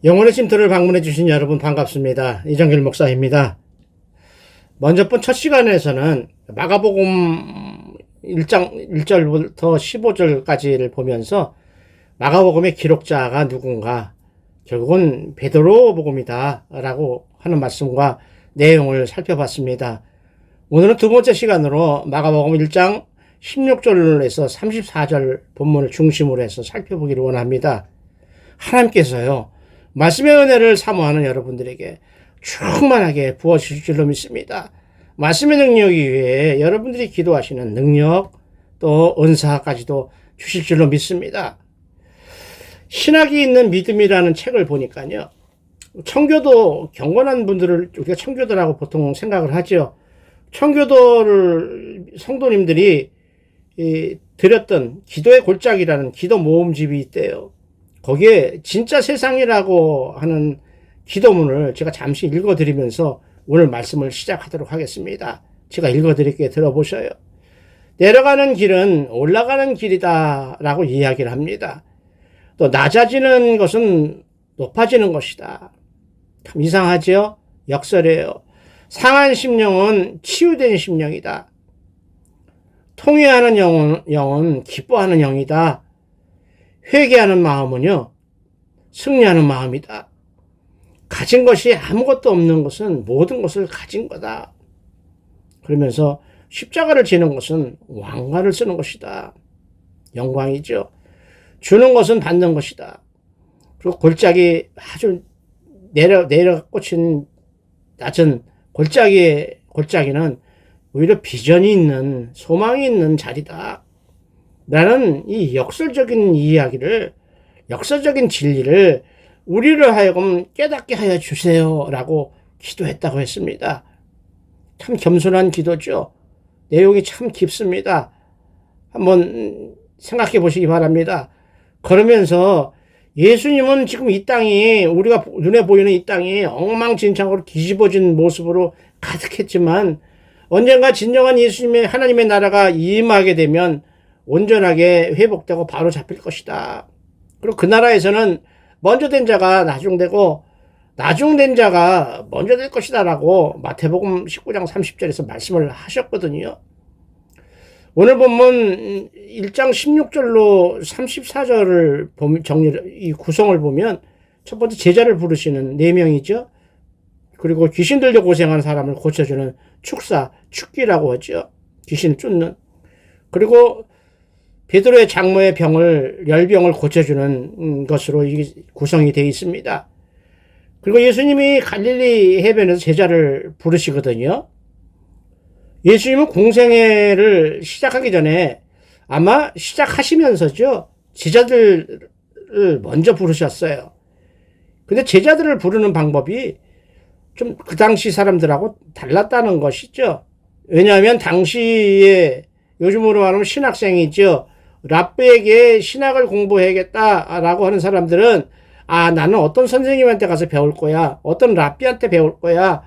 영혼의 쉼터를 방문해 주신 여러분 반갑습니다. 이정길 목사입니다. 먼저 본 첫 시간에서는 마가복음 1장 1절부터 15절까지를 보면서 마가복음의 기록자가 누군가, 결국은 베드로 복음이다 라고 하는 말씀과 내용을 살펴봤습니다. 오늘은 두 번째 시간으로 마가복음 1장 16절에서 34절 본문을 중심으로 해서 살펴보기를 원합니다. 하나님께서요, 말씀의 은혜를 사모하는 여러분들에게 충만하게 부어주실 줄로 믿습니다. 말씀의 능력이 위해 여러분들이 기도하시는 능력, 또 은사까지도 주실 줄로 믿습니다. 신학이 있는 믿음이라는 책을 보니까요, 청교도 경건한 분들을 우리가 청교도라고 보통 생각을 하죠. 청교도를 성도님들이 드렸던 기도의 골짜기라는 기도 모음집이 있대요. 거기에 진짜 세상이라고 하는 기도문을 제가 잠시 읽어드리면서 오늘 말씀을 시작하도록 하겠습니다. 제가 읽어드릴게요. 들어보셔요. 내려가는 길은 올라가는 길이다 라고 이야기를 합니다. 또 낮아지는 것은 높아지는 것이다. 참 이상하죠? 역설이에요. 상한 심령은 치유된 심령이다. 통회하는 영은 기뻐하는 영이다. 회개하는 마음은요, 승리하는 마음이다. 가진 것이 아무것도 없는 것은 모든 것을 가진 거다. 그러면서 십자가를 지는 것은 왕관을 쓰는 것이다. 영광이죠. 주는 것은 받는 것이다. 그리고 골짜기 아주 내려 꽂힌 낮은 골짜기는 오히려 비전이 있는, 소망이 있는 자리다. 라는 이 역설적인 이야기를, 역설적인 진리를 우리를 하여금 깨닫게 하여 주세요 라고 기도했다고 했습니다. 참 겸손한 기도죠. 내용이 참 깊습니다. 한번 생각해 보시기 바랍니다. 그러면서 예수님은 지금 이 땅이, 우리가 눈에 보이는 이 땅이 엉망진창으로 뒤집어진 모습으로 가득했지만 언젠가 진정한 예수님의 하나님의 나라가 임하게 되면 온전하게 회복되고 바로 잡힐 것이다. 그리고 그 나라에서는 먼저 된 자가 나중되고 나중된 자가 먼저 될 것이다 라고 마태복음 19장 30절에서 말씀을 하셨거든요. 오늘 본문 1장 16절로 34절을 이 구성을 보면 첫 번째 제자를 부르시는 4명이죠. 그리고 귀신 들려 고생하는 사람을 고쳐주는 축기라고 하죠. 귀신을 쫓는. 그리고 베드로의 장모의 열병을 고쳐주는 것으로 구성이 되어 있습니다. 그리고 예수님이 갈릴리 해변에서 제자를 부르시거든요. 예수님은 공생애를 시작하기 전에 아마 시작하시면서죠, 제자들을 먼저 부르셨어요. 근데 제자들을 부르는 방법이 좀 그 당시 사람들하고 달랐다는 것이죠. 왜냐하면 당시에 요즘으로 말하면 신학생이죠. 랍비에게 신학을 공부해야겠다라고 하는 사람들은, 나는 어떤 선생님한테 가서 배울 거야. 어떤 랍비한테 배울 거야.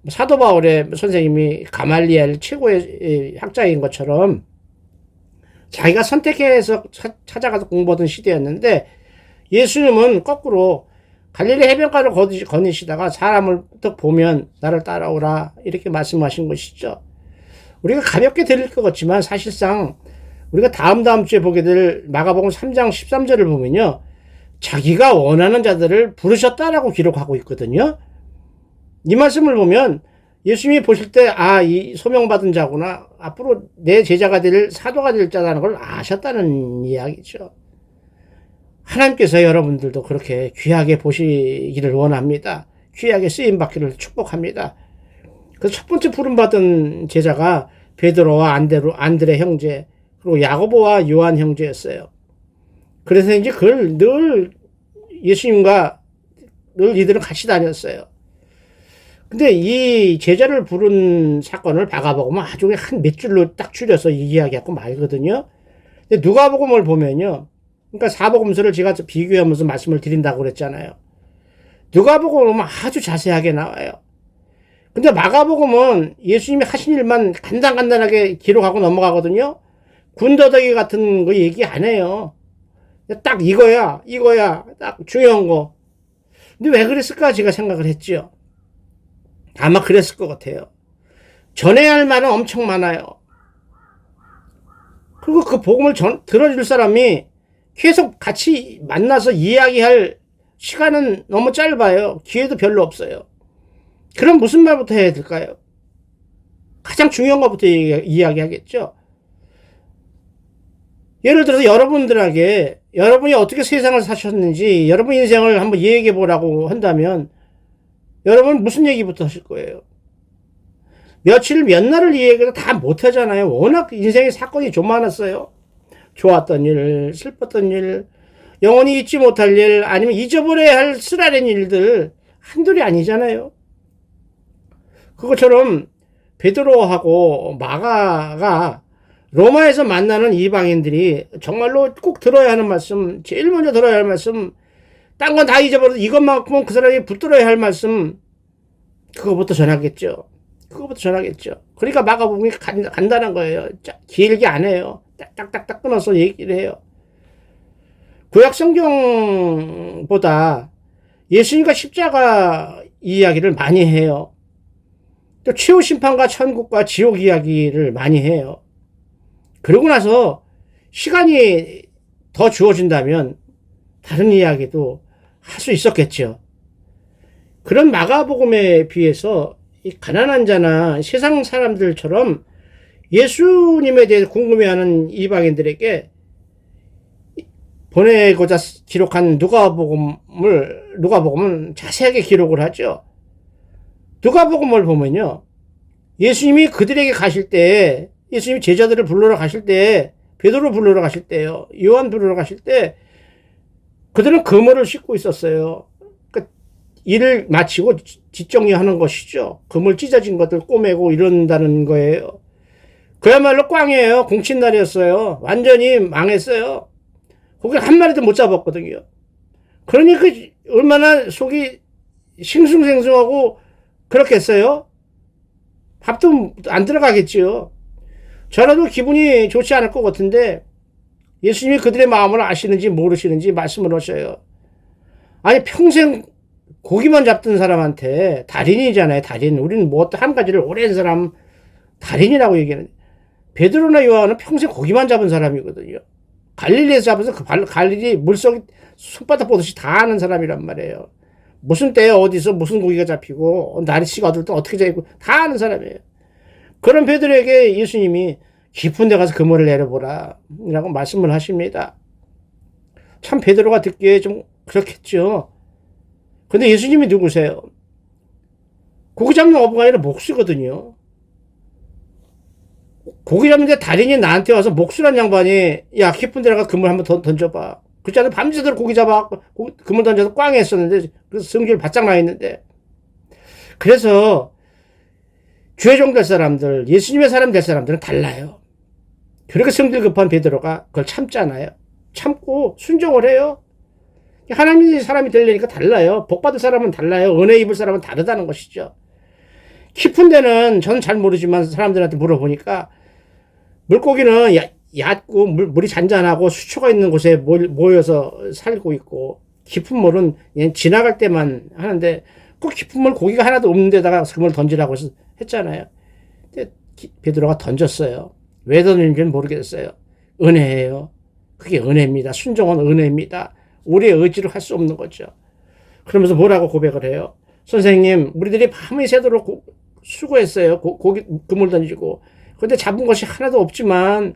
사도 바울의 선생님이 가말리엘 최고의 학자인 것처럼 자기가 선택해서 찾아가서 공부하던 시대였는데, 예수님은 거꾸로 갈릴리 해변가를 거니시다가 사람을 딱 보면 나를 따라오라 이렇게 말씀하신 것이죠. 우리가 가볍게 들릴 것 같지만 사실상 우리가 다음 주에 보게 될 마가복음 3장 13절을 보면요, 자기가 원하는 자들을 부르셨다라고 기록하고 있거든요. 이 말씀을 보면 예수님이 보실 때, 이 소명받은 자구나, 앞으로 내 제자가 될, 사도가 될 자라는 걸 아셨다는 이야기죠. 하나님께서 여러분들도 그렇게 귀하게 보시기를 원합니다. 귀하게 쓰임받기를 축복합니다. 그래서 첫 번째 부름받은 제자가 베드로와 안드레 형제, 그리고 야고보와 요한 형제였어요. 그래서 이제 그걸 늘 예수님과 늘 이들은 같이 다녔어요. 근데 이 제자를 부른 사건을 마가복음은 아주 한 몇 줄로 딱 줄여서 이야기하고 말거든요. 근데 누가복음을 보면요, 그러니까 사복음서를 제가 비교하면서 말씀을 드린다고 그랬잖아요. 누가복음은 아주 자세하게 나와요. 근데 마가복음은 예수님이 하신 일만 간단하게 기록하고 넘어가거든요. 군더더기 같은 거 얘기 안 해요. 딱 이거야, 딱 중요한 거. 근데 왜 그랬을까 제가 생각을 했죠. 아마 그랬을 것 같아요. 전해야 할 말은 엄청 많아요. 그리고 그 복음을 들어줄 사람이 계속 같이 만나서 이야기할 시간은 너무 짧아요. 기회도 별로 없어요. 그럼 무슨 말부터 해야 될까요? 가장 중요한 것부터 이야기하겠죠. 예를 들어서 여러분들에게 여러분이 어떻게 세상을 사셨는지 여러분 인생을 한번 얘기해 보라고 한다면 여러분 무슨 얘기부터 하실 거예요? 며칠 몇 날을 이야기해도 다 못하잖아요. 워낙 인생의 사건이 좀 많았어요. 좋았던 일, 슬펐던 일, 영원히 잊지 못할 일, 아니면 잊어버려야 할 쓰라린 일들 한둘이 아니잖아요. 그것처럼 베드로하고 마가가 로마에서 만나는 이방인들이 정말로 꼭 들어야 하는 말씀, 제일 먼저 들어야 할 말씀, 딴 건 다 잊어버려도 이것만큼은 그 사람이 붙들어야 할 말씀, 그거부터 전하겠죠. 그러니까 마가복음이 간단한 거예요. 길게 안 해요. 딱딱딱 끊어서 얘기를 해요. 구약 성경보다 예수님과 십자가 이야기를 많이 해요. 또 최후 심판과 천국과 지옥 이야기를 많이 해요. 그러고 나서 시간이 더 주어진다면 다른 이야기도 할 수 있었겠죠. 그런 마가복음에 비해서 이 가난한 자나 세상 사람들처럼 예수님에 대해 궁금해하는 이방인들에게 보내고자 기록한 누가복음은 자세하게 기록을 하죠. 누가복음을 보면요, 예수님이 그들에게 가실 때, 예수님이 제자들을 불러러 가실 때, 베드로 불러러 가실 때요, 요한 불러러 가실 때 그들은 그물을 씻고 있었어요. 그러니까 일을 마치고 뒷정리하는 것이죠. 그물 찢어진 것들 꼬매고 이런다는 거예요. 그야말로 꽝이에요. 공친날이었어요. 완전히 망했어요. 고기를 한 마리도 못 잡았거든요. 그러니 얼마나 속이 싱숭생숭하고 그렇겠어요? 밥도 안 들어가겠지요. 저라도 기분이 좋지 않을 것 같은데 예수님이 그들의 마음을 아시는지 모르시는지 말씀을 하셔요. 아니 평생 고기만 잡던 사람한테 달인이잖아요. 달인. 우리는 뭐 한 가지를 오래 한 사람 달인이라고 얘기하는데 베드로나 요한은 평생 고기만 잡은 사람이거든요. 갈릴리에서 잡아서 갈릴리 물속에 손바닥 보듯이 다 아는 사람이란 말이에요. 무슨 때에 어디서 무슨 고기가 잡히고 날씨가 어떨 때 어떻게 잡히고 다 아는 사람이에요. 그런 베드로에게 예수님이 깊은 데 가서 그물을 내려보라 라고 말씀을 하십니다. 참 베드로가 듣기에 좀 그렇겠죠. 근데 예수님이 누구세요? 고기 잡는 어부가 아니라 목수거든요. 고기 잡는데 달인이 나한테 와서 목수란 양반이 야 깊은 데 가서 그물 한번 던져봐. 그렇지 않으면 밤새도록 고기 잡아 그물 던져서 꽝 했었는데 그래서 성질 바짝 나 있는데 그래서 주의 종 될 사람들 예수님의 사람 될 사람들은 달라요. 그렇게 성질 급한 베드로가 그걸 참잖아요. 참고 순종을 해요. 하나님의 사람이 되려니까 달라요. 복받을 사람은 달라요. 은혜 입을 사람은 다르다는 것이죠. 깊은 데는 저는 잘 모르지만 사람들한테 물어보니까 물고기는 얕고 물이 잔잔하고 수초가 있는 곳에 모여서 살고 있고 깊은 물은 그냥 지나갈 때만 하는데 꼭 깊은 물 고기가 하나도 없는 데다가 그물 던지라고 했잖아요. 근데 베드로가 던졌어요. 왜 던진지는 모르겠어요. 은혜예요. 그게 은혜입니다. 순종은 은혜입니다. 우리의 의지로 할 수 없는 거죠. 그러면서 뭐라고 고백을 해요? 선생님, 우리들이 밤이 새도록 수고했어요. 고기 그물 던지고. 근데 잡은 것이 하나도 없지만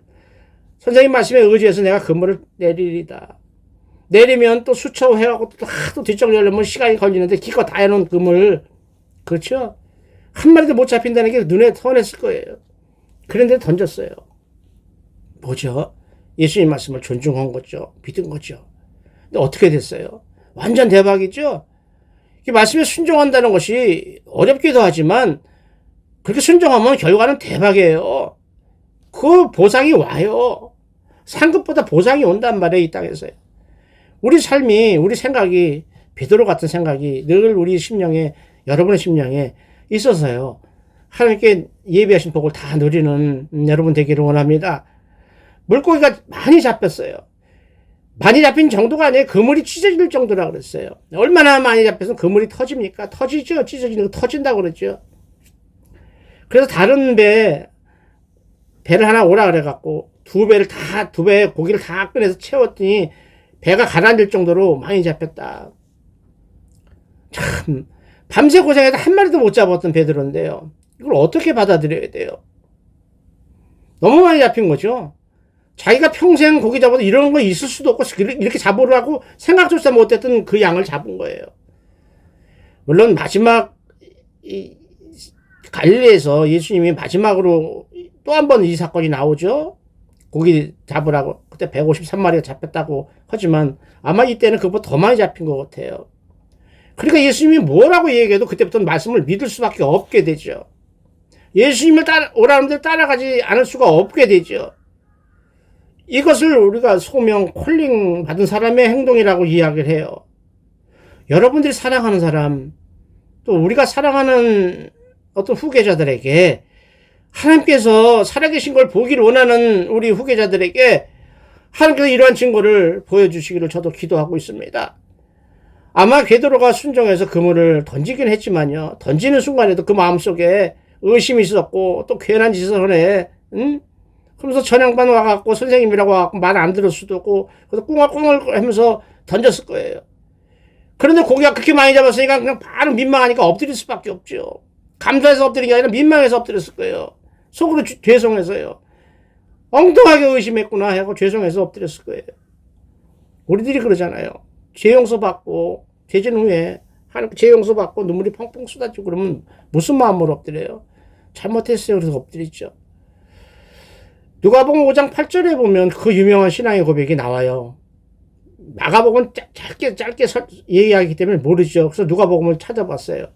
선생님 말씀에 의지해서 내가 그물을 내리리다. 내리면 또 수초해하고 또 하도 뒷정리하려면 시간이 걸리는데 기껏 다 해놓은 그물, 그렇죠? 한 마리도 못 잡힌다는 게 눈에 선했을 거예요. 그런데 던졌어요. 뭐죠? 예수님 말씀을 존중한 거죠. 믿은 거죠. 근데 어떻게 됐어요? 완전 대박이죠? 이 말씀에 순종한다는 것이 어렵기도 하지만 그렇게 순종하면 결과는 대박이에요. 그 보상이 와요. 상급보다 보상이 온단 말이에요. 이 땅에서요. 우리 삶이, 우리 생각이, 베드로 같은 생각이 늘 우리 심령에, 여러분의 심령에 있어서요. 하나님께 예비하신 복을 다 누리는 여러분 되기를 원합니다. 물고기가 많이 잡혔어요. 많이 잡힌 정도가 아니에요. 그물이 찢어질 정도라 그랬어요. 얼마나 많이 잡혀서 그물이 터집니까? 터지죠. 찢어지는 거 터진다고 그러죠. 그래서 다른 배를 하나 오라 그래갖고 두 배 고기를 다 꺼내서 채웠더니 배가 가라앉을 정도로 많이 잡혔다. 참 밤새 고생해도 한 마리도 못 잡았던 배들인데요. 이걸 어떻게 받아들여야 돼요? 너무 많이 잡힌 거죠. 자기가 평생 고기 잡아도 이런 거 있을 수도 없고 이렇게 잡으라고 생각조차 못했던 그 양을 잡은 거예요. 물론 마지막 갈릴리에서 예수님이 마지막으로 또 한 번 이 사건이 나오죠. 고기 잡으라고 그때 153마리가 잡혔다고 하지만 아마 이때는 그보다 더 많이 잡힌 것 같아요. 그러니까 예수님이 뭐라고 얘기해도 그때부터는 말씀을 믿을 수밖에 없게 되죠. 예수님을 오라는 데 따라가지 않을 수가 없게 되죠. 이것을 우리가 소명, 콜링 받은 사람의 행동이라고 이야기를 해요. 여러분들이 사랑하는 사람, 또 우리가 사랑하는 어떤 후계자들에게 하나님께서 살아계신 걸 보기를 원하는 우리 후계자들에게 하나님께서 이러한 증거를 보여주시기를 저도 기도하고 있습니다. 아마 베드로가 순종해서 그물을 던지긴 했지만요. 던지는 순간에도 그 마음속에 의심이 있었고 또 괜한 짓을 하네. 응? 그러면서 전향반 와갖고 선생님이라고 와갖고 말 안 들을 수도 없고 그래서 꽁얼꽁얼 하면서 던졌을 거예요. 그런데 고기가 그렇게 많이 잡았으니까 그냥 바로 민망하니까 엎드릴 수밖에 없죠. 감사해서 엎드린 게 아니라 민망해서 엎드렸을 거예요. 속으로 죄송해서요. 엉뚱하게 의심했구나 하고 죄송해서 엎드렸을 거예요. 우리들이 그러잖아요. 죄 용서 받고 죄진 후에 죄 용서 받고 눈물이 펑펑 쏟아지고 그러면 무슨 마음으로 엎드려요? 잘못했어요. 그래서 엎드리죠. 누가복음 5장 8절에 보면 그 유명한 신앙의 고백이 나와요. 마가복음은 짧게 얘기하기 때문에 모르죠. 그래서 누가복음을 찾아봤어요.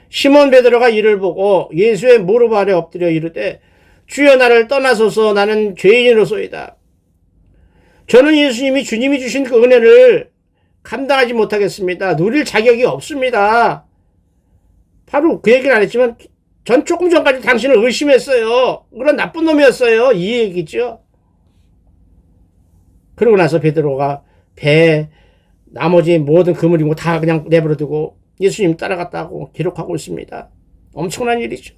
시몬 베드로가 이를 보고 예수의 무릎 아래 엎드려 이르되 주여 나를 떠나소서 나는 죄인으로소이다. 저는 예수님이 주님이 주신 그 은혜를 감당하지 못하겠습니다. 누릴 자격이 없습니다. 바로 그 얘기는 안 했지만 전 조금 전까지 당신을 의심했어요. 그런 나쁜 놈이었어요. 이 얘기죠. 그러고 나서 베드로가 나머지 모든 그물이고 다 그냥 내버려두고 예수님 따라갔다고 기록하고 있습니다. 엄청난 일이죠.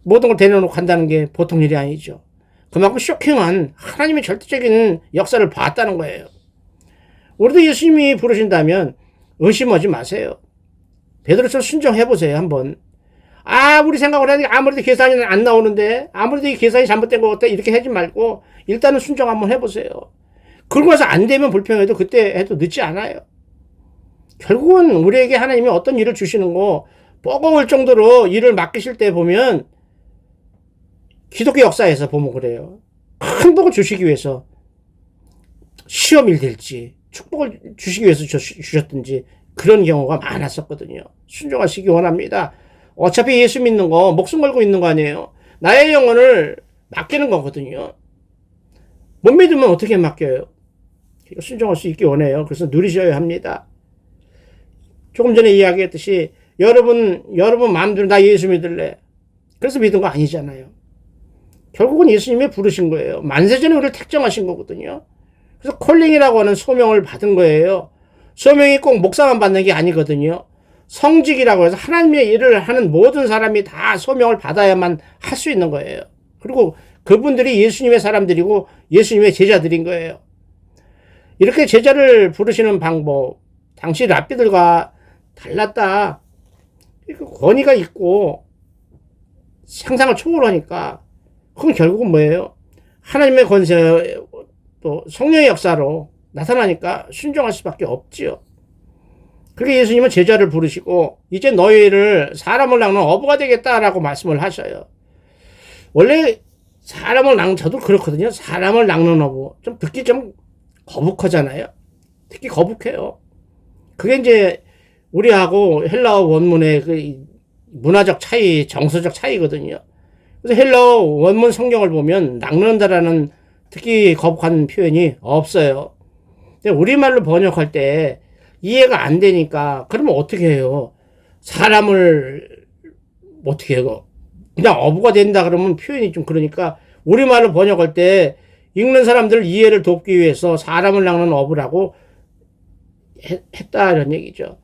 모든 걸 내려놓고 간다는 게 보통 일이 아니죠. 그만큼 쇼킹한 하나님의 절대적인 역사를 봤다는 거예요. 우리도 예수님이 부르신다면 의심하지 마세요. 베드로처럼 순종해보세요. 한번. 우리 생각을 하니까 아무래도 계산이 안 나오는데 아무래도 이 계산이 잘못된 것 같다 이렇게 하지 말고 일단은 순종 한번 해보세요. 그러고 나서 안 되면 불평해도 그때 해도 늦지 않아요. 결국은 우리에게 하나님이 어떤 일을 주시는 거 뻐거울 정도로 일을 맡기실 때 보면 기독교 역사에서 보면 그래요. 큰 복을 주시기 위해서 시험일 될지 축복을 주시기 위해서 주셨든지 그런 경우가 많았었거든요. 순종하시기 원합니다. 어차피 예수 믿는 거 목숨 걸고 있는 거 아니에요. 나의 영혼을 맡기는 거거든요. 못 믿으면 어떻게 맡겨요? 순종할 수 있기 원해요. 그래서 누리셔야 합니다. 조금 전에 이야기했듯이 여러분 마음대로 나 예수 믿을래. 그래서 믿은 거 아니잖아요. 결국은 예수님이 부르신 거예요. 만세전에 우리를 택정하신 거거든요. 그래서 콜링이라고 하는 소명을 받은 거예요. 소명이 꼭 목사만 받는 게 아니거든요. 성직이라고 해서 하나님의 일을 하는 모든 사람이 다 소명을 받아야만 할 수 있는 거예요. 그리고 그분들이 예수님의 사람들이고 예수님의 제자들인 거예요. 이렇게 제자를 부르시는 방법, 당시 랍비들과 달랐다. 권위가 있고 상상을 초월하니까 그건 결국은 뭐예요? 하나님의 권세 또 성령의 역사로 나타나니까 순종할 수밖에 없지요. 그렇게 예수님은 제자를 부르시고 이제 너희를 사람을 낚는 어부가 되겠다라고 말씀을 하셔요. 원래 저도 그렇거든요. 사람을 낚는 어부. 좀 듣기 좀 거북하잖아요. 특히 거북해요. 그게 이제 우리하고 헬라어 원문의 그 문화적 차이, 정서적 차이거든요. 그래서 헬라어 원문 성경을 보면 낚는다라는 특히 거북한 표현이 없어요. 근데 우리말로 번역할 때 이해가 안 되니까 그러면 어떻게 해요? 사람을 어떻게 해요? 그냥 어부가 된다 그러면 표현이 좀 그러니까 우리말로 번역할 때 읽는 사람들 이해를 돕기 위해서 사람을 낚는 어부라고 했다 이런 얘기죠.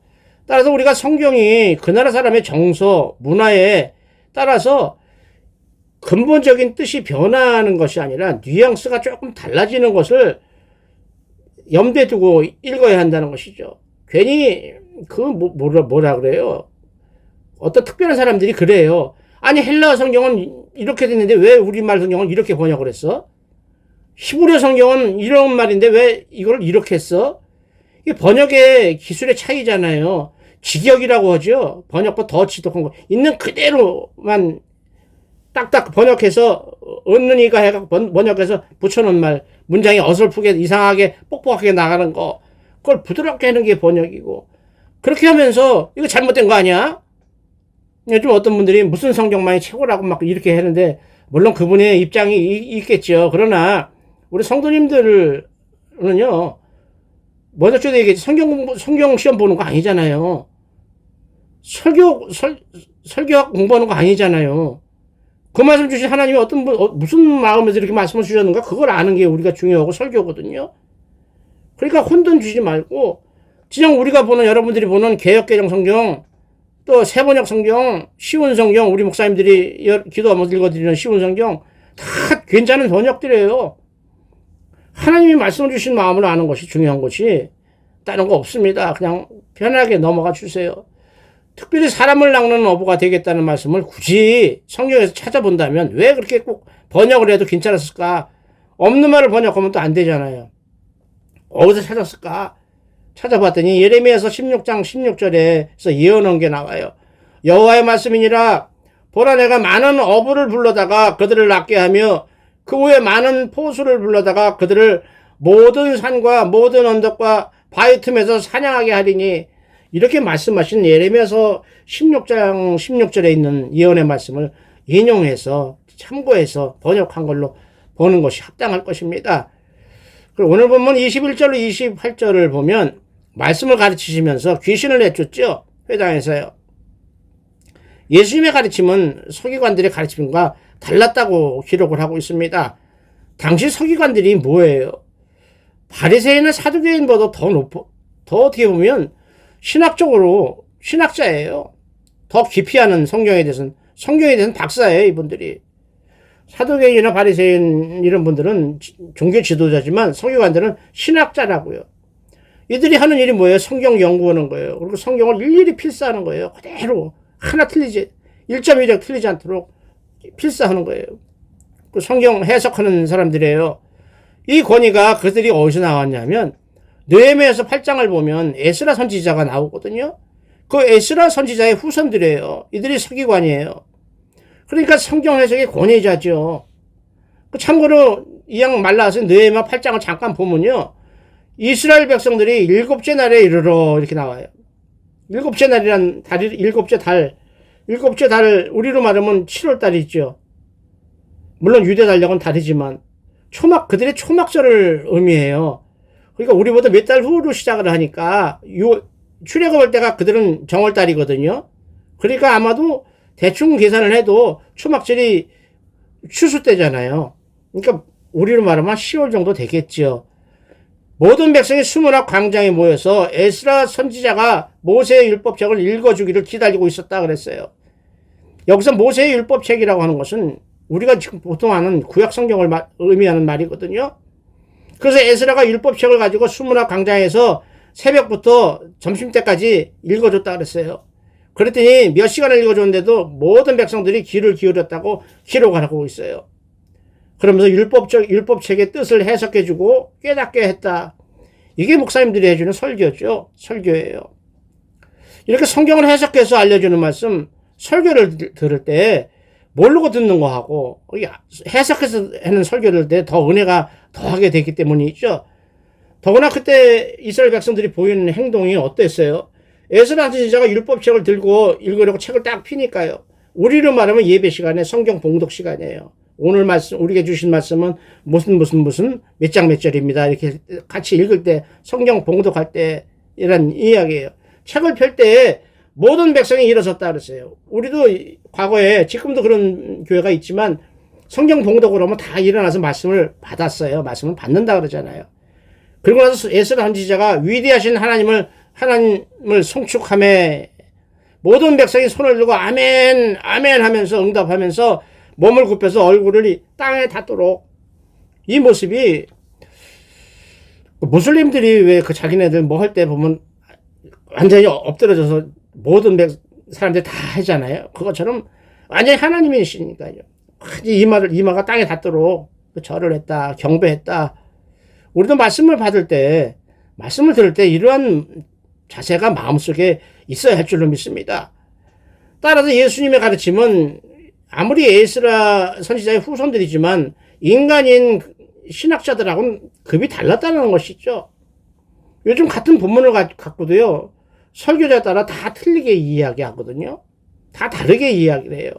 따라서 우리가 성경이 그 나라 사람의 정서, 문화에 따라서 근본적인 뜻이 변화하는 것이 아니라 뉘앙스가 조금 달라지는 것을 염두에 두고 읽어야 한다는 것이죠. 괜히 뭐라 그래요. 어떤 특별한 사람들이 그래요. 아니 헬라어 성경은 이렇게 됐는데 왜 우리말 성경은 이렇게 번역을 했어? 히브리어 성경은 이런 말인데 왜 이걸 이렇게 했어? 이게 번역의 기술의 차이잖아요. 직역이라고 하죠. 번역보다 더 지독한 거. 있는 그대로만 딱딱 번역해서 얻는 이가 해가 번역해서 붙여놓은 말, 문장이 어설프게 이상하게 뻑뻑하게 나가는 거, 그걸 부드럽게 하는 게 번역이고, 그렇게 하면서 이거 잘못된 거 아니야? 요즘 어떤 분들이 무슨 성경만이 최고라고 막 이렇게 하는데, 물론 그분의 입장이 있겠죠. 그러나 우리 성도님들은요, 먼저 저도 얘기했지, 성경 시험 보는 거 아니잖아요. 설교학 공부하는 거 아니잖아요. 그 말씀 주신 하나님이 무슨 마음에서 이렇게 말씀을 주셨는가? 그걸 아는 게 우리가 중요하고 설교거든요. 그러니까 혼돈 주지 말고, 그냥 우리가 보는, 여러분들이 보는 개역개정 성경, 또 세번역 성경, 쉬운 성경, 우리 목사님들이 기도하면서 읽어드리는 쉬운 성경, 다 괜찮은 번역들이에요. 하나님이 말씀 주신 마음을 아는 것이 중요한 것이 다른 거 없습니다. 그냥 편하게 넘어가 주세요. 특별히 사람을 낚는 어부가 되겠다는 말씀을 굳이 성경에서 찾아본다면 왜 그렇게 꼭 번역을 해도 괜찮았을까? 없는 말을 번역하면 또 안 되잖아요. 어디서 찾았을까? 찾아봤더니 예레미야서 16장 16절에서 예언한 게 나와요. 여호와의 말씀이니라, 보라 내가 많은 어부를 불러다가 그들을 낚게 하며 그 후에 많은 포수를 불러다가 그들을 모든 산과 모든 언덕과 바위 틈에서 사냥하게 하리니, 이렇게 말씀하신 예레미야서 16장 16절에 있는 예언의 말씀을 인용해서 참고해서 번역한 걸로 보는 것이 합당할 것입니다. 그리고 오늘 본문 21절로 28절을 보면 말씀을 가르치시면서 귀신을 내쫓죠. 회당에서요. 예수님의 가르침은 서기관들의 가르침과 달랐다고 기록을 하고 있습니다. 당시 서기관들이 뭐예요? 바리새인은 사두개인보다 더 어떻게 보면 신학적으로 신학자예요. 더 깊이 하는 성경에 대해서는 박사예요, 이분들이. 사두개인이나 바리새인 이런 분들은 종교 지도자지만 서기관들은 신학자라고요. 이들이 하는 일이 뭐예요? 성경 연구하는 거예요. 그리고 성경을 일일이 필사하는 거예요. 그대로 하나 틀리지 1.1억 틀리지 않도록 필사하는 거예요. 그 성경 해석하는 사람들이에요. 이 권위가 그들이 어디서 나왔냐면 느헤미야서 8장을 보면 에스라 선지자가 나오거든요. 그 에스라 선지자의 후손들이에요. 이들이 서기관이에요. 그러니까 성경 해석의 권위자죠. 참고로 이양 말라서 느헤미야 8장을 잠깐 보면요. 이스라엘 백성들이 일곱째 날에 이르러 이렇게 나와요. 일곱째 날이란 일곱째 달, 우리로 말하면 7월 달이 있죠. 물론 유대 달력은 다르지만 그들의 초막절을 의미해요. 그러니까 우리보다 몇 달 후로 시작을 하니까 출애굽할 때가 그들은 정월달이거든요. 그러니까 아마도 대충 계산을 해도 초막절이 추수 때잖아요. 그러니까 우리로 말하면 10월 정도 되겠죠. 모든 백성이 수문학 광장에 모여서 에스라 선지자가 모세의 율법책을 읽어주기를 기다리고 있었다 그랬어요. 여기서 모세의 율법책이라고 하는 것은 우리가 지금 보통 하는 구약 성경을 의미하는 말이거든요. 그래서 에스라가 율법책을 가지고 수문학 광장에서 새벽부터 점심때까지 읽어줬다 그랬어요. 그랬더니 몇 시간을 읽어줬는데도 모든 백성들이 귀를 기울였다고 기록을 하고 있어요. 그러면서 율법책의 뜻을 해석해주고 깨닫게 했다. 이게 목사님들이 해주는 설교죠. 설교예요. 이렇게 성경을 해석해서 알려주는 말씀, 설교를 들을 때 모르고 듣는 거하고 해석해서 하는 설교를 때 더 은혜가 더하게 되기 때문이죠. 더구나 그때 이스라엘 백성들이 보이는 행동이 어땠어요? 에스라 선지자가 율법책을 들고 읽으려고 책을 딱 피니까요. 우리로 말하면 예배 시간에 성경 봉독 시간이에요. 오늘 말씀, 우리가 주신 말씀은 무슨 몇 장 몇 절입니다. 이렇게 같이 읽을 때, 성경 봉독할 때, 이런 이야기예요. 책을 펼 때 모든 백성이 일어섰다 그랬어요. 우리도 과거에, 지금도 그런 교회가 있지만, 성경 봉독을 하면 다 일어나서 말씀을 받았어요. 말씀을 받는다 그러잖아요. 그리고 나서 에스라 선지자가 위대하신 하나님을 송축함에 모든 백성이 손을 들고 아멘 아멘 하면서 응답하면서 몸을 굽혀서 얼굴을 땅에 닿도록, 이 모습이 무슬림들이 왜 그 자기네들 뭐 할 때 보면 완전히 엎드려져서 모든 사람들이 다 하잖아요. 그것처럼 완전히 하나님이시니까요. 이마가 땅에 닿도록 절을 했다, 경배했다. 우리도 말씀을 들을 때 이러한 자세가 마음속에 있어야 할 줄로 믿습니다. 따라서 예수님의 가르침은 아무리 에스라 선지자의 후손들이지만 인간인 신학자들하고는 급이 달랐다는 것이죠. 요즘 같은 본문을 갖고도요, 설교자에 따라 다 틀리게 이야기하거든요. 다 다르게 이야기를 해요.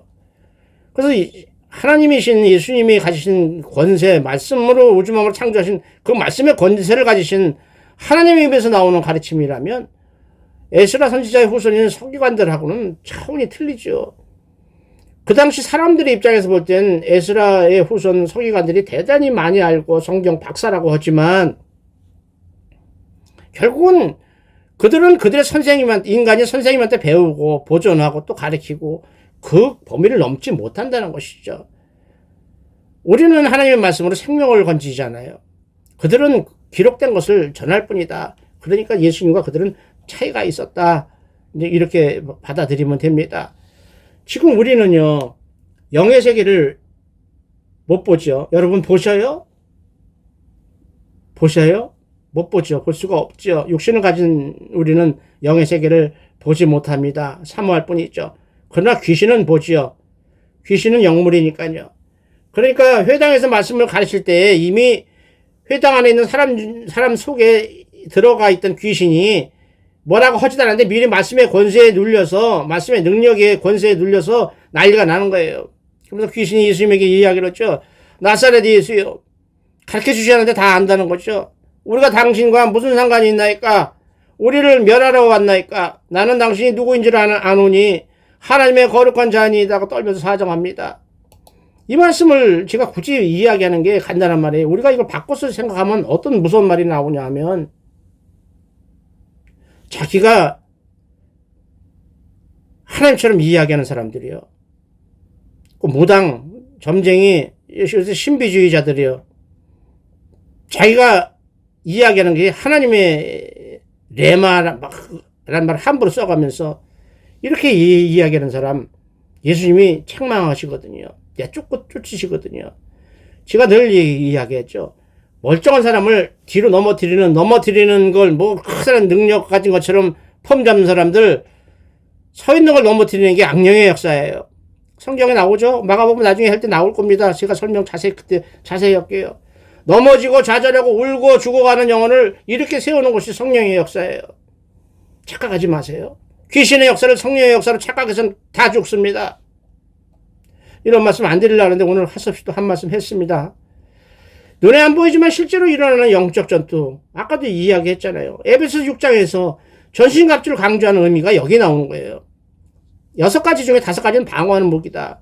그래서 하나님이신 예수님이 가지신 권세, 말씀으로 우주 만물을 창조하신 그 말씀의 권세를 가지신 하나님의 입에서 나오는 가르침이라면 에스라 선지자의 후손인 서기관들하고는 차원이 틀리죠. 그 당시 사람들의 입장에서 볼 땐 에스라의 후손 서기관들이 대단히 많이 알고 성경 박사라고 하지만 결국은 그들은 그들의 인간이 선생님한테 배우고 보존하고 또 가르치고 그 범위를 넘지 못한다는 것이죠. 우리는 하나님의 말씀으로 생명을 건지잖아요. 그들은 기록된 것을 전할 뿐이다. 그러니까 예수님과 그들은 차이가 있었다. 이제 이렇게 받아들이면 됩니다. 지금 우리는요, 영의 세계를 못 보죠. 여러분 보셔요? 보셔요? 못 보죠. 볼 수가 없죠. 육신을 가진 우리는 영의 세계를 보지 못합니다. 사모할 뿐이죠. 그러나 귀신은 보지요. 귀신은 영물이니까요. 그러니까 회당에서 말씀을 가르칠 때 이미 회당 안에 있는 사람 속에 들어가 있던 귀신이 뭐라고 하지도 않았는데 미리 말씀의 권세에 눌려서, 말씀의 능력의 권세에 눌려서 난리가 나는 거예요. 그래서 귀신이 예수님에게 이야기를 했죠. 나사렛 예수요. 가르쳐 주지 않는데 다 안다는 거죠. 우리가 당신과 무슨 상관이 있나이까? 우리를 멸하러 왔나이까? 나는 당신이 누구인지를 아노니 하나님의 거룩한 자니이다고 떨면서 사정합니다. 이 말씀을 제가 굳이 이야기하는 게 간단한 말이에요. 우리가 이걸 바꿔서 생각하면 어떤 무서운 말이 나오냐 하면, 자기가 하나님처럼 이야기하는 사람들이요. 그 무당, 점쟁이, 신비주의자들이요. 자기가 이야기하는 게 하나님의 레마라는 말 함부로 써가면서 이렇게 이야기하는 사람 예수님이 책망하시거든요. 쫓으시거든요. 제가 늘 이야기했죠. 멀쩡한 사람을 뒤로 넘어뜨리는 걸 뭐 커다란 능력 가진 것처럼 폼 잡는 사람들, 서 있는 걸 넘어뜨리는 게 악령의 역사예요. 성경에 나오죠. 마가복음 나중에 할 때 나올 겁니다. 제가 설명 그때 자세히 할게요. 넘어지고 좌절하고 울고 죽어가는 영혼을 이렇게 세우는 것이 성령의 역사예요. 착각하지 마세요. 귀신의 역사를 성령의 역사로 착각해서는 다 죽습니다. 이런 말씀 안 드리려고 하는데 오늘 할 수 없이 또 한 말씀 했습니다. 눈에 안 보이지만 실제로 일어나는 영적 전투. 아까도 이야기했잖아요. 에베소 6장에서 전신갑주를 강조하는 의미가 여기 나오는 거예요. 6가지 중에 5가지는 방어하는 무기다.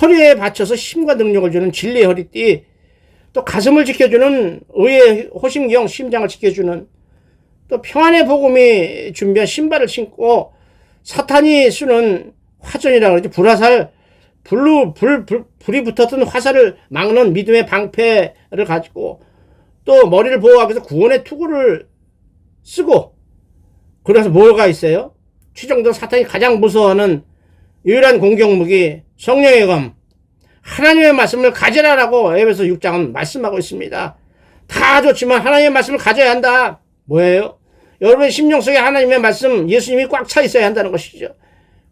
허리에 받쳐서 힘과 능력을 주는 진리의 허리띠, 또 가슴을 지켜주는 의의 호심경, 심장을 지켜주는, 또 평안의 복음이 준비한 신발을 신고 사탄이 쓰는 화전이라고 그러죠. 불화살, 불이 붙었던 화살을 막는 믿음의 방패를 가지고, 또 머리를 보호하기 위해서 구원의 투구를 쓰고, 그래서 뭐가 있어요? 최종적으로 사탄이 가장 무서워하는 유일한 공격무기 성령의 검, 하나님의 말씀을 가져라라고 에베소 6장은 말씀하고 있습니다. 다 좋지만 하나님의 말씀을 가져야 한다. 뭐예요? 여러분의 심령 속에 하나님의 말씀, 예수님이 꽉 차 있어야 한다는 것이죠.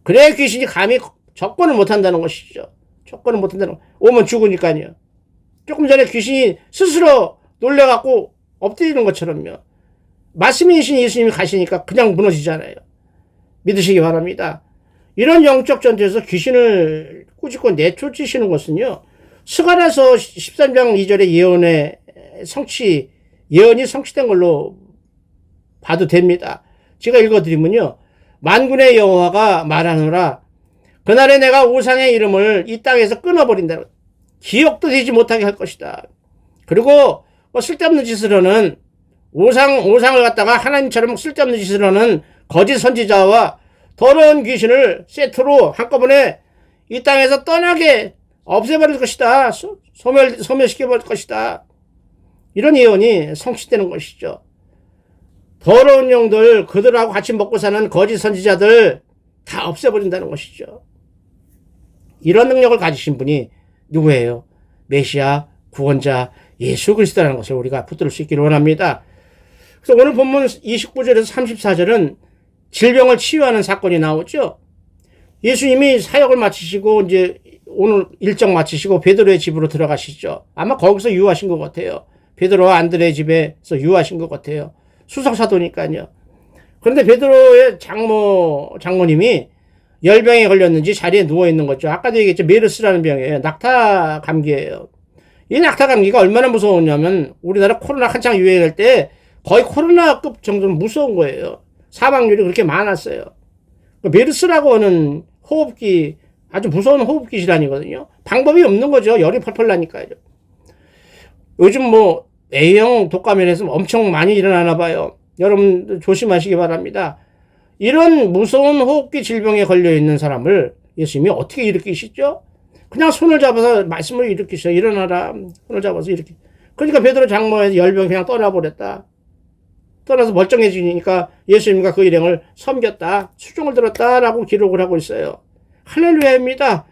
그래야 귀신이 감히 접근을 못한다는 것이죠. 접근을 못한다는 거. 오면 죽으니까요. 조금 전에 귀신이 스스로 놀래갖고 엎드리는 것처럼요. 말씀이신 예수님이 가시니까 그냥 무너지잖아요. 믿으시기 바랍니다. 이런 영적 전투에서 귀신을 꾸짖고 내쫓으시는 것은요, 스가랴서 13장 2절의 예언이 성취된 걸로 봐도 됩니다. 제가 읽어드리면요, 만군의 여호와가 말하노라. 그날에 내가 우상의 이름을 이 땅에서 끊어버린다. 기억도 되지 못하게 할 것이다. 그리고 뭐 쓸데없는 짓을 하는 오상을 갖다가 하나님처럼 쓸데없는 짓을 하는 거짓 선지자와 더러운 귀신을 세트로 한꺼번에 이 땅에서 떠나게 없애버릴 것이다. 소멸시켜버릴 것이다. 이런 예언이 성취되는 것이죠. 더러운 영들, 그들하고 같이 먹고 사는 거짓 선지자들 다 없애버린다는 것이죠. 이런 능력을 가지신 분이 누구예요? 메시아, 구원자, 예수 그리스도라는 것을 우리가 붙들 수 있기를 원합니다. 그래서 오늘 본문 29절에서 34절은 질병을 치유하는 사건이 나오죠. 예수님이 사역을 마치시고 이제 오늘 일정 마치시고 베드로의 집으로 들어가시죠. 아마 거기서 유하신 것 같아요. 베드로와 안드레의 집에서 유하신 것 같아요. 수석사도니까요. 그런데 베드로의 장모님이 열병에 걸렸는지 자리에 누워있는 거죠. 아까도 얘기했죠. 메르스라는 병이에요. 낙타 감기예요. 이 낙타 감기가 얼마나 무서웠냐면 우리나라 코로나 한창 유행할 때 거의 코로나급 정도로 무서운 거예요. 사망률이 그렇게 많았어요. 메르스라고 하는 호흡기, 아주 무서운 호흡기 질환이거든요. 방법이 없는 거죠. 열이 펄펄 나니까요. 요즘 뭐 A형 독감이라서 엄청 많이 일어나나 봐요. 여러분 조심하시기 바랍니다. 이런 무서운 호흡기 질병에 걸려있는 사람을 예수님이 어떻게 일으키시죠? 그냥 손을 잡아서 말씀을 일으키셔. 일어나라. 손을 잡아서 이렇게. 그러니까 베드로 장모의 열병이 그냥 떠나버렸다. 떠나서 멀쩡해지니까 예수님과 그 일행을 섬겼다. 수종을 들었다라고 기록을 하고 있어요. 할렐루야입니다.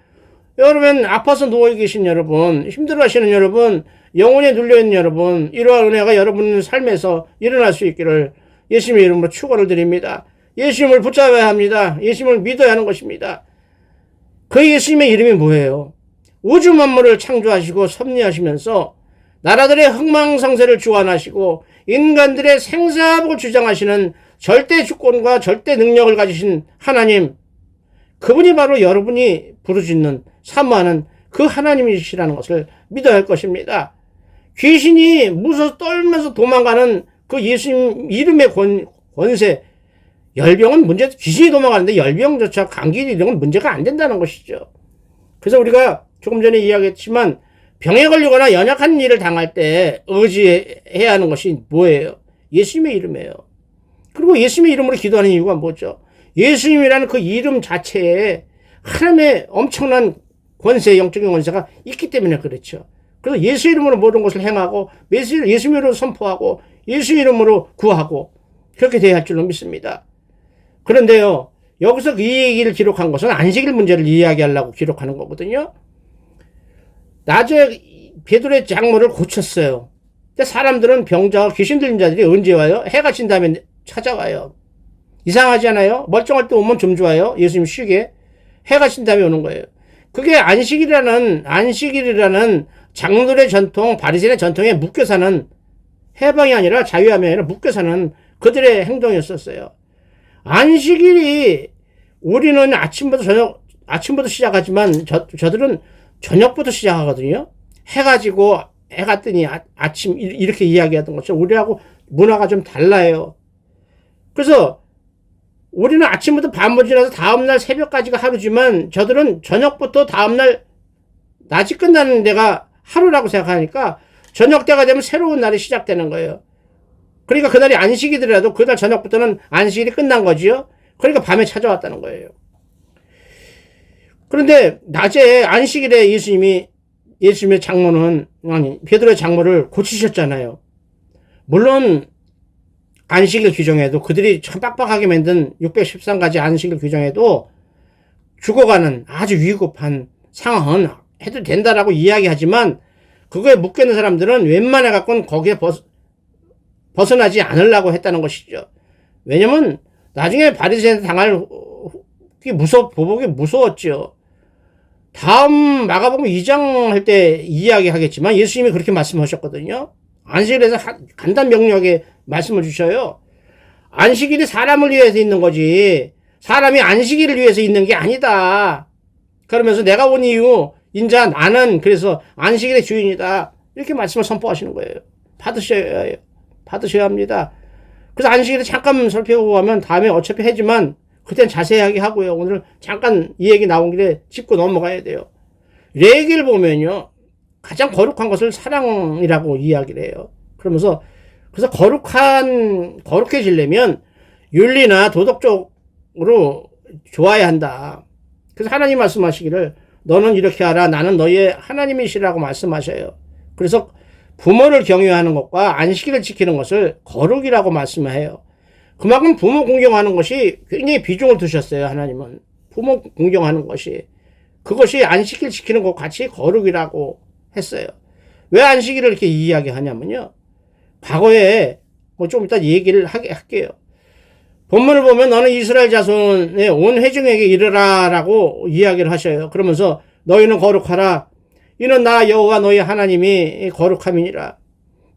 여러분, 아파서 누워 계신 여러분, 힘들어 하시는 여러분, 영혼에 눌려있는 여러분, 이러한 은혜가 여러분 삶에서 일어날 수 있기를 예수님의 이름으로 축원을 드립니다. 예수님을 붙잡아야 합니다. 예수님을 믿어야 하는 것입니다. 그 예수님의 이름이 뭐예요? 우주 만물을 창조하시고 섭리하시면서 나라들의 흥망성쇠를 주관하시고 인간들의 생사복을 주장하시는 절대 주권과 절대 능력을 가지신 하나님, 그분이 바로 여러분이 부르짖는 사모하는 그 하나님이시라는 것을 믿어야 할 것입니다. 귀신이 무서워 떨면서 도망가는 그 예수님 이름의 권세, 열병은 문제, 귀신이 도망가는데 열병조차 감기 이런 건 문제가 안 된다는 것이죠. 그래서 우리가 조금 전에 이야기했지만 병에 걸리거나 연약한 일을 당할 때 의지해야 하는 것이 뭐예요? 예수님의 이름이에요. 그리고 예수님의 이름으로 기도하는 이유가 뭐죠? 예수님이라는 그 이름 자체에 하나님의 엄청난 권세, 영적인 권세가 있기 때문에 그렇죠. 그래서 예수 이름으로 모든 것을 행하고 예수 이름으로 선포하고 예수 이름으로 구하고 그렇게 돼야 할 줄로 믿습니다. 그런데요, 여기서 이 얘기를 기록한 것은 안식일 문제를 이야기하려고 기록하는 거거든요. 낮에 베드로의 장모를 고쳤어요. 근데 사람들은 병자와 귀신 들린 자들이 언제 와요? 해가 진 다음에 찾아와요. 이상하지 않아요? 멀쩡할 때 오면 좀 좋아요. 예수님 쉬게. 해가 진 다음에 오는 거예요. 그게 안식일이라는 장로들의 전통, 바리새인의 전통에 묶여 사는, 해방이 아니라 자유함이 아니라 묶여 사는 그들의 행동이었었어요. 안식일이 우리는 아침부터 시작하지만 저들은 저녁부터 시작하거든요. 해가 지고 해가 뜨니 아침 이렇게 이야기하던 것처럼 우리하고 문화가 좀 달라요. 그래서 우리는 아침부터 밤을 지나서 다음날 새벽까지가 하루지만 저들은 저녁부터 다음날 낮이 끝나는 데가 하루라고 생각하니까 저녁 때가 되면 새로운 날이 시작되는 거예요. 그러니까 그날이 안식이더라도 그날 저녁부터는 안식일이 끝난 거지요. 그러니까 밤에 찾아왔다는 거예요. 그런데 낮에 안식일에 예수님의 장모는, 아니 베드로의 장모를 고치셨잖아요. 물론 안식일 규정에도 그들이 참 빡빡하게 만든 613가지 안식일 규정에도 죽어가는 아주 위급한 상황은 해도 된다라고 이야기하지만 그거에 묶여있는 사람들은 웬만해 갖고는 거기에 벗어나지 않으려고 했다는 것이죠. 왜냐면 나중에 바리새인한테 당할 보복이 무서웠죠. 다음 마가복음 2장 할 때 이야기하겠지만 예수님이 그렇게 말씀하셨거든요. 안식일에서 간단 명료하게 말씀을 주셔요. 안식일이 사람을 위해서 있는 거지 사람이 안식일을 위해서 있는 게 아니다. 그러면서 내가 온 이유 인자 나는 그래서 안식일의 주인이다. 이렇게 말씀을 선포하시는 거예요. 받으셔야 합니다. 그래서 안식일에 잠깐 살펴보고 하면 다음에 어차피 해지만 그땐 자세하게 하고요. 오늘 잠깐 이 얘기 나온 길에 짚고 넘어가야 돼요. 레위기를 보면요. 가장 거룩한 것을 사랑이라고 이야기를 해요. 그러면서 그래서 거룩해지려면 윤리나 도덕적으로 좋아야 한다. 그래서 하나님 말씀하시기를 너는 이렇게 하라 나는 너의 하나님이시라고 말씀하셔요. 그래서 부모를 경외하는 것과 안식일을 지키는 것을 거룩이라고 말씀해요. 그만큼 부모 공경하는 것이 굉장히 비중을 두셨어요. 하나님은 부모 공경하는 것이 그것이 안식일 지키는 것 같이 거룩이라고 했어요. 왜 안식일을 이렇게 이야기하냐면요. 과거에 뭐 좀 이따 얘기를 할게요. 본문을 보면 너는 이스라엘 자손의 온 회중에게 이르라 라고 이야기를 하셔요. 그러면서 너희는 거룩하라. 이는 나 여호와 너희 하나님이 거룩함이니라.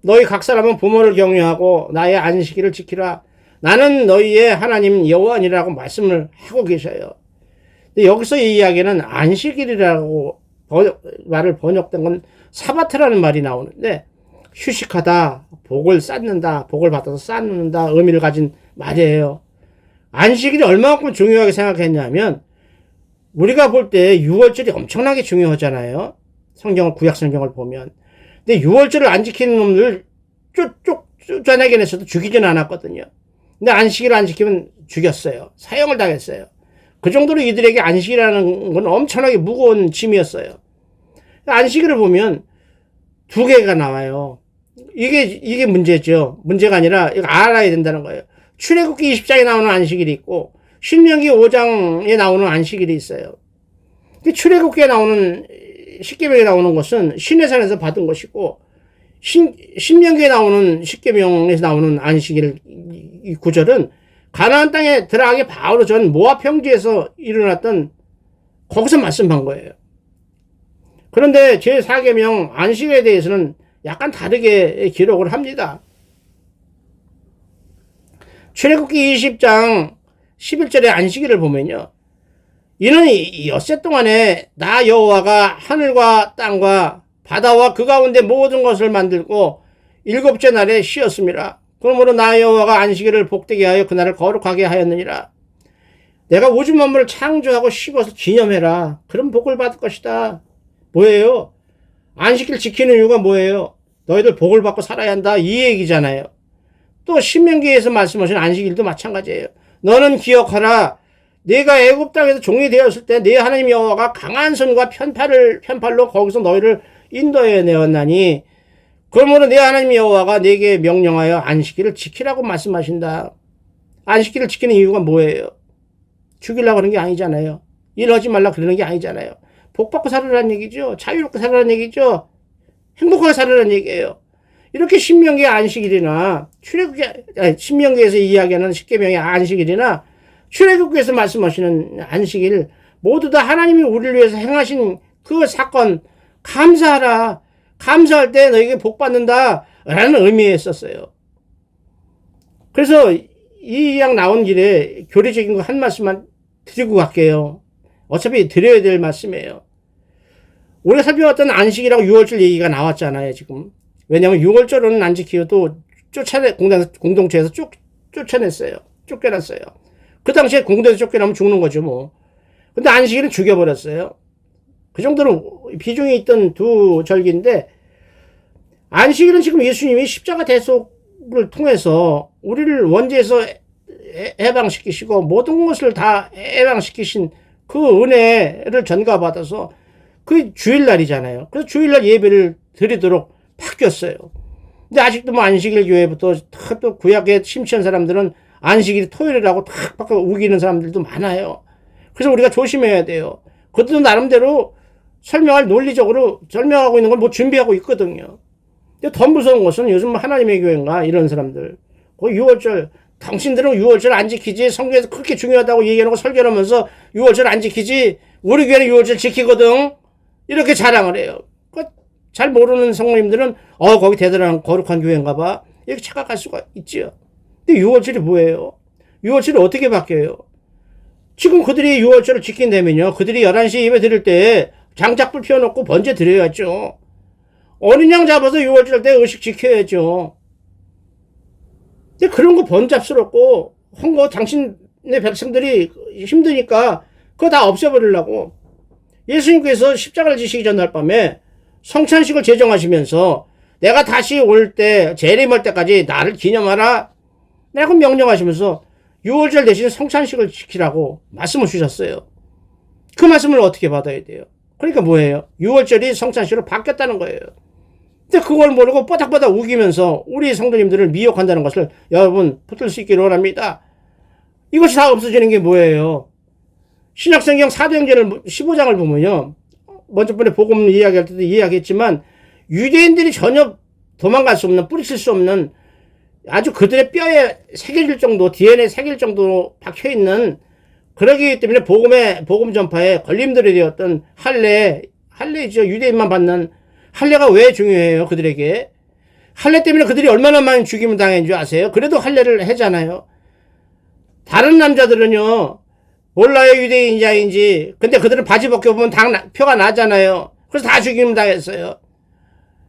너희 각 사람은 부모를 경외하고 나의 안식일을 지키라. 나는 너희의 하나님 여호와니라고 말씀을 하고 계셔요. 근데 여기서 이 이야기는 안식일이라고 말을 번역된 건 사바트라는 말이 나오는데 휴식하다, 복을 쌓는다, 복을 받아서 쌓는다 의미를 가진 말이에요. 안식일이 얼마만큼 중요하게 생각했냐면 우리가 볼 때 6월절이 엄청나게 중요하잖아요. 구약 성경을 보면. 근데 6월절을 안 지키는 놈들 쫓아내게해서도 죽이지는 않았거든요. 근데 안식일을 안 지키면 죽였어요. 사형을 당했어요. 그 정도로 이들에게 안식이라는 건 엄청나게 무거운 짐이었어요. 안식일을 보면 두 개가 나와요. 이게 문제죠. 문제가 아니라 이거 알아야 된다는 거예요. 출애굽기 20장에 나오는 안식일이 있고 신명기 5장에 나오는 안식일이 있어요. 출애굽기에 나오는 십계명에 나오는 것은 시내산에서 받은 것이고 신명기에 나오는 십계명에서 나오는 안식일 이 구절은 가나안 땅에 들어가기 바로 전 모압 평지에서 일어났던 거기서 말씀한 거예요. 그런데 제4계명 안식일에 대해서는 약간 다르게 기록을 합니다. 출애굽기 20장 11절의 안식일을 보면요. 이는 엿새 동안에 나 여호와가 하늘과 땅과 바다와 그 가운데 모든 것을 만들고 일곱째 날에 쉬었습니다. 그러므로 나 여호와가 안식일을 복되게 하여 그날을 거룩하게 하였느니라. 내가 우주 만물을 창조하고 쉬고서 기념해라. 그럼 복을 받을 것이다. 뭐예요? 안식일 지키는 이유가 뭐예요? 너희들 복을 받고 살아야 한다. 이 얘기잖아요. 또 신명기에서 말씀하신 안식일도 마찬가지예요. 너는 기억하라. 내가 애굽 땅에서 종이 되었을 때 내 하나님 여호와가 강한 손과 편팔로 거기서 너희를 인도해 내었나니 그러므로 내 하나님 여호와가 내게 명령하여 안식일을 지키라고 말씀하신다. 안식일을 지키는 이유가 뭐예요? 죽이려고 하는 게 아니잖아요. 일하지 말라 그러는 게 아니잖아요. 복 받고 살으라는 얘기죠. 자유롭게 살으라는 얘기죠. 행복하게 살으라는 얘기예요. 이렇게 신명기의 안식일이나 신명기에서 이야기하는 십계명의 안식일이나 출애굽기에서 말씀하시는 안식일 모두 다 하나님이 우리를 위해서 행하신 그 사건 감사하라. 감사할 때 너에게 복 받는다 라는 의미였었어요. 그래서 이 이양 나온 길에 교리적인 거 한 말씀만 드리고 갈게요. 어차피 드려야 될 말씀이에요. 우리가 살펴봤던 안식이라고 6월절 얘기가 나왔잖아요, 지금. 왜냐하면 6월절은 안 지키고도 공동체에서 쫓아냈어요. 쫓겨났어요. 그 당시에 공동체에서 쫓겨나면 죽는 거죠, 뭐. 근데 안식일은 죽여버렸어요. 그 정도로 비중이 있던 두 절기인데, 안식일은 지금 예수님이 십자가 대속을 통해서 우리를 원죄에서 해방시키시고 모든 것을 다 해방시키신 그 은혜를 전가받아서 그 주일날이잖아요. 그래서 주일날 예배를 드리도록 바뀌었어요. 근데 아직도 뭐 안식일 교회부터 또 구약에 심취한 사람들은 안식일이 토요일이라고 탁 바꿔 우기는 사람들도 많아요. 그래서 우리가 조심해야 돼요. 그것도 나름대로 설명할 논리적으로 설명하고 있는 걸 뭐 준비하고 있거든요. 근데 더 무서운 것은 요즘 하나님의 교회인가 이런 사람들. 그 6월절 당신들은 6월절 안 지키지 성경에서 그렇게 중요하다고 얘기하는 거 설교하면서 6월절 안 지키지 우리 교회는 6월절 지키거든. 이렇게 자랑을 해요. 잘 모르는 성도님들은 거기 대단한 거룩한 교회인가 봐. 이렇게 착각할 수가 있지요. 근데 6월절이 뭐예요? 6월절이 어떻게 바뀌어요? 지금 그들이 6월절을 지킨다면요. 그들이 11시에 예배 드릴 때 장작불 피워놓고 번제 드려야죠. 어린 양 잡아서 6월절 때 의식 지켜야죠. 근데 그런 거 번잡스럽고 한 거 당신네 백성들이 힘드니까 그거 다 없애버리려고 예수님께서 십자가를 지시기 전날 밤에 성찬식을 제정하시면서 내가 다시 올 때 재림할 때까지 나를 기념하라 라고 명령하시면서 6월절 대신 성찬식을 지키라고 말씀을 주셨어요. 그 말씀을 어떻게 받아야 돼요? 그러니까 뭐예요? 6월절이 성찬식으로 바뀌었다는 거예요. 근데 그걸 모르고 뽀닥뽀닥 우기면서 우리 성도님들을 미혹한다는 것을 여러분 붙들 수 있기를 원합니다. 이것이 다 없어지는 게 뭐예요? 신약성경 사도행전을 15장을 보면요. 먼저 번에 복음 이야기할 때도 이야기했지만 유대인들이 전혀 도망갈 수 없는, 뿌리칠 수 없는 아주 그들의 뼈에 새겨질 정도, DNA에 새길 정도로 박혀있는, 그러기 때문에 복음 전파에 걸림돌이 되었던 할례죠. 유대인만 받는 할례가 왜 중요해요? 그들에게. 할례 때문에 그들이 얼마나 많이 죽임을 당했는 줄 아세요? 그래도 할례를 하잖아요. 다른 남자들은요, 몰라요, 유대인자인지. 근데 그들은 바지 벗겨보면 표가 나잖아요. 그래서 다 죽임을 당했어요.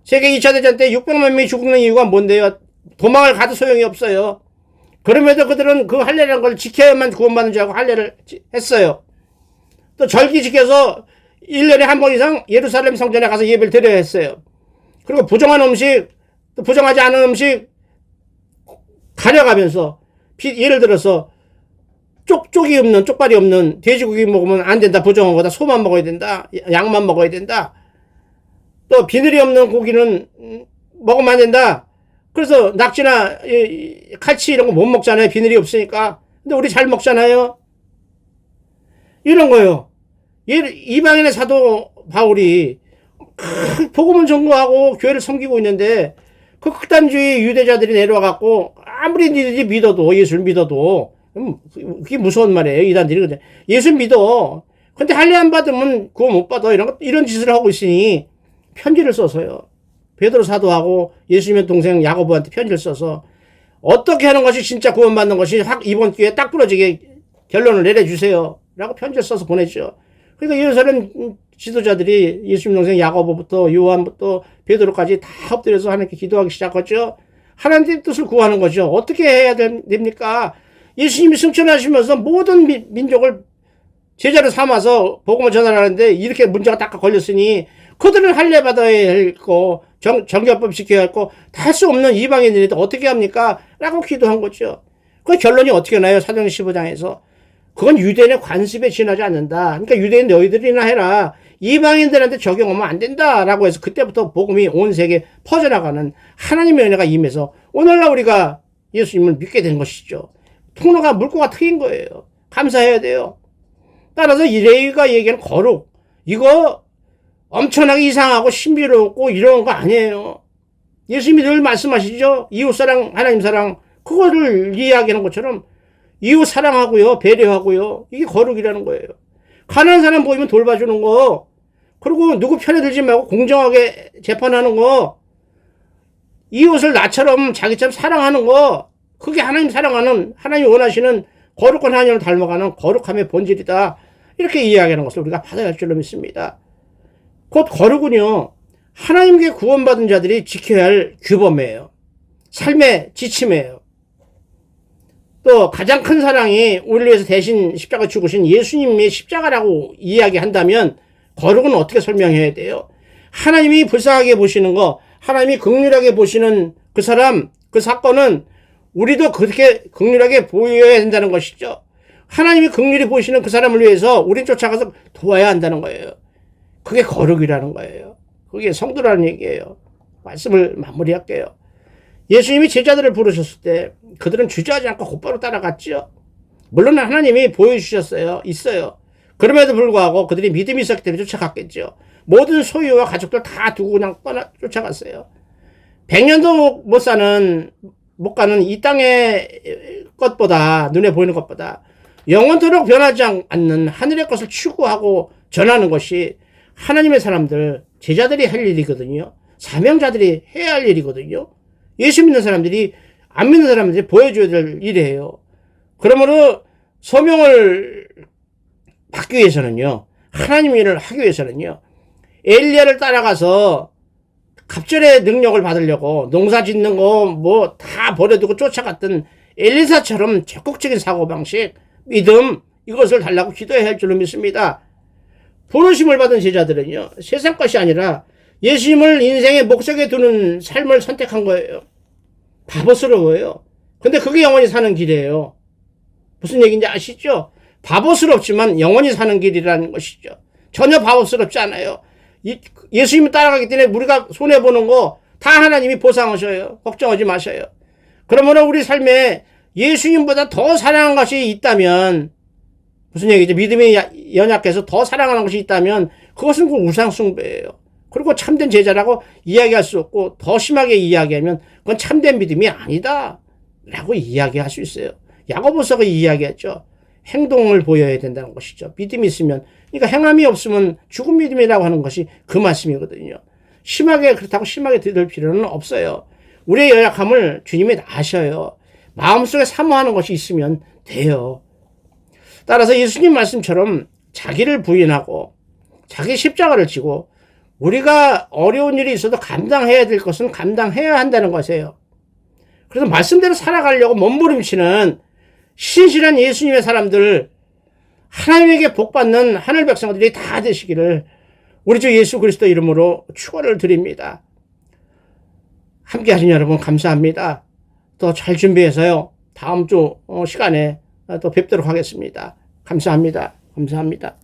세계 2차 대전 때 600만 명이 죽는 이유가 뭔데요? 도망을 가도 소용이 없어요. 그럼에도 그들은 그 할례라는 걸 지켜야만 구원받는 줄 알고 할례를 했어요. 또 절기 지켜서 1년에 한 번 이상 예루살렘 성전에 가서 예배를 드려야 했어요. 그리고 부정한 음식, 또 부정하지 않은 음식 가려가면서, 예를 들어서 쪽발이 없는 돼지고기 먹으면 안 된다. 부정한 거다. 소만 먹어야 된다. 양만 먹어야 된다. 또 비늘이 없는 고기는 먹으면 안 된다. 그래서 낙지나 칼치 이런 거 못 먹잖아요. 비늘이 없으니까. 근데 우리 잘 먹잖아요. 이런 거요. 이방인의 사도 바울이 복음을 전거하고 교회를 섬기고 있는데 그 극단주의 유대자들이 내려와갖고 아무리 니들이 믿어도, 예수를 믿어도, 그게 무서운 말이에요. 이단들이. 예수 믿어. 근데 할례 안 받으면 그거 못 받아. 이런 짓을 하고 있으니 편지를 써서요. 베드로 사도하고 예수님의 동생 야고보한테 편지를 써서 어떻게 하는 것이 진짜 구원받는 것이 이번 기회에 딱 부러지게 결론을 내려주세요. 라고 편지를 써서 보냈죠. 그러니까 예루살렘 지도자들이 예수님 동생 야고보부터 요한부터 베드로까지 다 엎드려서 하나님께 기도하기 시작했죠. 하나님의 뜻을 구하는 거죠. 어떻게 해야 됩니까? 예수님이 승천하시면서 모든 민족을 제자로 삼아서 복음을 전하라는데 이렇게 문제가 딱 걸렸으니 그들은 할례 받아야 했고 정결법 지켜야 했고 다 할 수 없는 이방인들이 어떻게 합니까? 라고 기도한 거죠. 그 결론이 어떻게 나요? 사도행전 15장에서. 그건 유대인의 관습에 지나지 않는다. 그러니까 유대인 너희들이나 해라. 이방인들한테 적용하면 안 된다. 라고 해서 그때부터 복음이 온 세계에 퍼져나가는 하나님의 은혜가 임해서 오늘날 우리가 예수님을 믿게 된 것이죠. 통로가 물고가 트인 거예요. 감사해야 돼요. 따라서 이 레위가 얘기하는 거룩, 이거 엄청나게 이상하고 신비롭고 이런 거 아니에요. 예수님이 늘 말씀하시죠. 이웃사랑, 하나님 사랑, 그거를 이야기하는 것처럼 이웃 사랑하고요, 배려하고요, 이게 거룩이라는 거예요. 가난한 사람 보이면 돌봐주는 거, 그리고 누구 편에 들지 말고 공정하게 재판하는 거, 이웃을 나처럼 자기처럼 사랑하는 거, 그게 하나님 사랑하는, 하나님이 원하시는 거룩한 하나님을 닮아가는 거룩함의 본질이다. 이렇게 이야기하는 것을 우리가 받아야 할 줄로 믿습니다. 곧 거룩은요, 하나님께 구원받은 자들이 지켜야 할 규범이에요. 삶의 지침이에요. 또 가장 큰 사랑이 우리를 위해서 대신 십자가 죽으신 예수님의 십자가라고 이야기한다면 거룩은 어떻게 설명해야 돼요? 하나님이 불쌍하게 보시는 거, 하나님이 긍휼하게 보시는 그 사람, 그 사건은 우리도 그렇게 긍휼하게 보여야 한다는 것이죠. 하나님이 긍휼히 보시는 그 사람을 위해서 우린 쫓아가서 도와야 한다는 거예요. 그게 거룩이라는 거예요. 그게 성도라는 얘기예요. 말씀을 마무리할게요. 예수님이 제자들을 부르셨을 때 그들은 주저하지 않고 곧바로 따라갔죠. 물론 하나님이 보여주셨어요. 있어요. 그럼에도 불구하고 그들이 믿음이 있었기 때문에 쫓아갔겠죠. 모든 소유와 가족들 다 두고 그냥 쫓아갔어요. 100년도 못 가는 이 땅의 것보다, 눈에 보이는 것보다 영원토록 변하지 않는 하늘의 것을 추구하고 전하는 것이 하나님의 사람들, 제자들이 할 일이거든요. 사명자들이 해야 할 일이거든요. 예수 믿는 사람들이, 안 믿는 사람들이 보여줘야 될 일이에요. 그러므로 소명을 받기 위해서는요, 하나님 일을 하기 위해서는요, 엘리야를 따라가서 갑절의 능력을 받으려고 농사 짓는 거 뭐 다 버려두고 쫓아갔던 엘리사처럼 적극적인 사고방식, 믿음, 이것을 달라고 기도해야 할 줄로 믿습니다. 부르심을 받은 제자들은요, 세상 것이 아니라 예수님을 인생의 목적에 두는 삶을 선택한 거예요. 바보스러워요. 근데 그게 영원히 사는 길이에요. 무슨 얘기인지 아시죠? 바보스럽지만 영원히 사는 길이라는 것이죠. 전혀 바보스럽지 않아요. 예수님을 따라가기 때문에 우리가 손해보는 거 다 하나님이 보상하셔요. 걱정하지 마셔요. 그러므로 우리 삶에 예수님보다 더 사랑하는 것이 있다면, 무슨 얘기죠? 믿음이 연약해서 더 사랑하는 것이 있다면 그것은 그 우상숭배예요. 그리고 참된 제자라고 이야기할 수 없고, 더 심하게 이야기하면 그건 참된 믿음이 아니다 라고 이야기할 수 있어요. 야고보서가 이야기했죠. 행동을 보여야 된다는 것이죠. 믿음이 있으면, 그러니까 행함이 없으면 죽은 믿음이라고 하는 것이 그 말씀이거든요. 심하게, 그렇다고 심하게 들을 필요는 없어요. 우리의 연약함을 주님이 아셔요. 마음속에 사모하는 것이 있으면 돼요. 따라서 예수님 말씀처럼 자기를 부인하고 자기 십자가를 지고 우리가 어려운 일이 있어도 감당해야 될 것은 감당해야 한다는 것이에요. 그래서 말씀대로 살아가려고 몸부림치는 신실한 예수님의 사람들, 하나님에게 복받는 하늘 백성들이 다 되시기를 우리 주 예수 그리스도 이름으로 축원을 드립니다. 함께 하신 여러분 감사합니다. 또 잘 준비해서요. 다음 주 시간에 또 뵙도록 하겠습니다. 감사합니다. 감사합니다.